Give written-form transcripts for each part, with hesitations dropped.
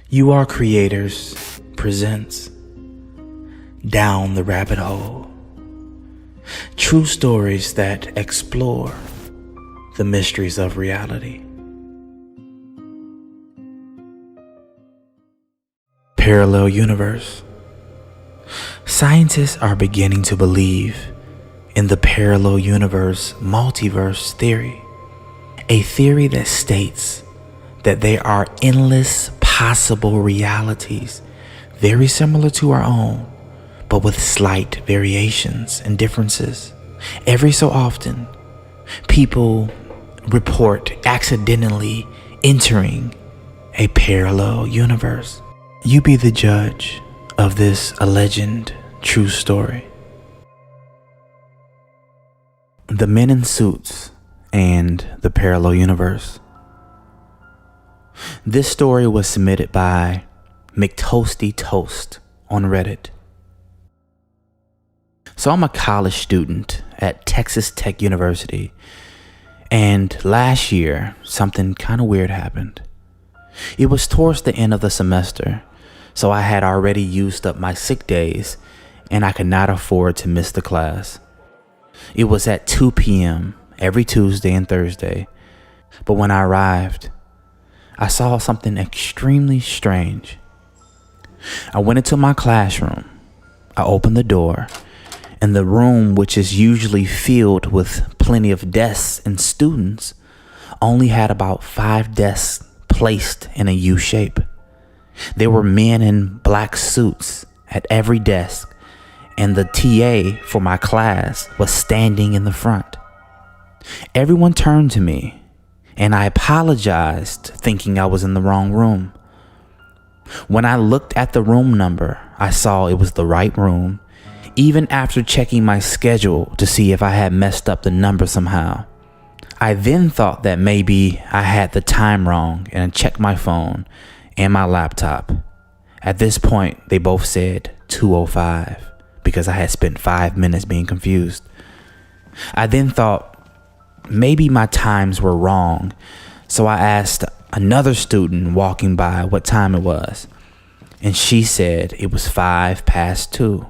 You Are Creators presents Down the Rabbit Hole. True stories that explore the mysteries of reality. Parallel universe. Scientists are beginning to believe in the parallel universe multiverse theory, a theory that states that there are endless possible realities very similar to our own, but with slight variations and differences. Every so often, people report accidentally entering a parallel universe. You be the judge of this alleged true story. The Men in Suits and the Parallel Universe. This story was submitted by McToasty Toast on Reddit. So I'm a college student at Texas Tech University, and last year something kind of weird happened. It was towards the end of the semester, so I had already used up my sick days and I could not afford to miss the class. It was at 2 p.m. every Tuesday and Thursday, but when I arrived, I saw something extremely strange. I went into my classroom. I opened the door, and the room, which is usually filled with plenty of desks and students, only had about 5 desks placed in a U shape. There were men in black suits at every desk, and the TA for my class was standing in the front. Everyone turned to me, and I apologized, thinking I was in the wrong room. When I looked at the room number, I saw it was the right room, even after checking my schedule to see if I had messed up the number somehow. I then thought that maybe I had the time wrong and checked my phone and my laptop. At this point, they both said 2:05 because I had spent 5 minutes being confused. I then thought maybe my times were wrong, so I asked another student walking by what time it was, and she said it was 2:05.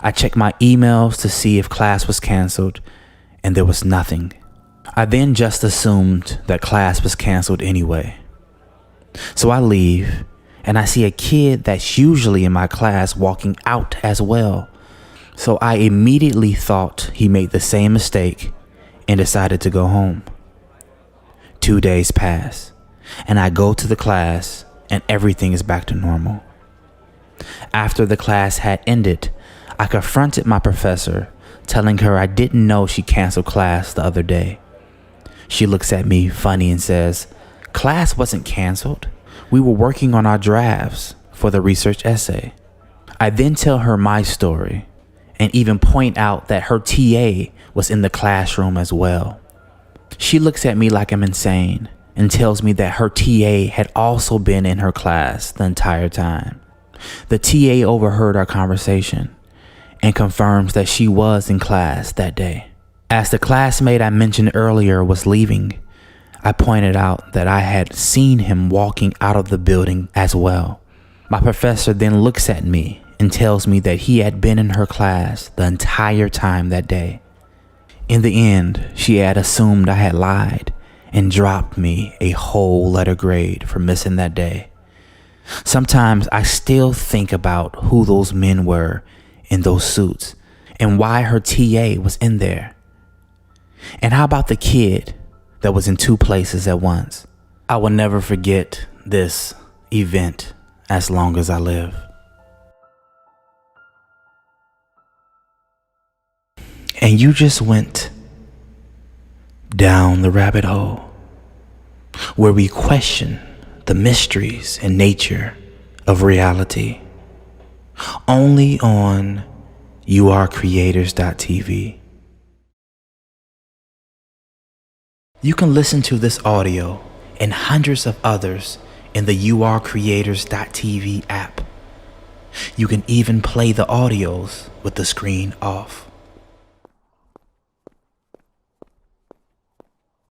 I checked my emails to see if class was canceled, and there was nothing. I then just assumed that class was canceled anyway. So I leave, and I see a kid that's usually in my class walking out as well. So I immediately thought he made the same mistake and decided to go home. 2 days pass, and I go to the class, and everything is back to normal. After the class had ended, I confronted my professor, telling her I didn't know she canceled class the other day. She looks at me funny and says, "Class wasn't canceled. We were working on our drafts for the research essay." I then tell her my story and even point out that her TA was in the classroom as well. She looks at me like I'm insane and tells me that her TA had also been in her class the entire time. The TA overheard our conversation and confirms that she was in class that day. As the classmate I mentioned earlier was leaving, I pointed out that I had seen him walking out of the building as well. My professor then looks at me and tells me that he had been in her class the entire time that day. In the end, she had assumed I had lied and dropped me a whole letter grade for missing that day. Sometimes I still think about who those men were in those suits and why her TA was in there. And how about the kid that was in 2 places at once? I will never forget this event as long as I live. And you just went down the rabbit hole where we question the mysteries and nature of reality, only on youarecreators.tv. You can listen to this audio and hundreds of others in the youarecreators.tv app. You can even play the audios with the screen off.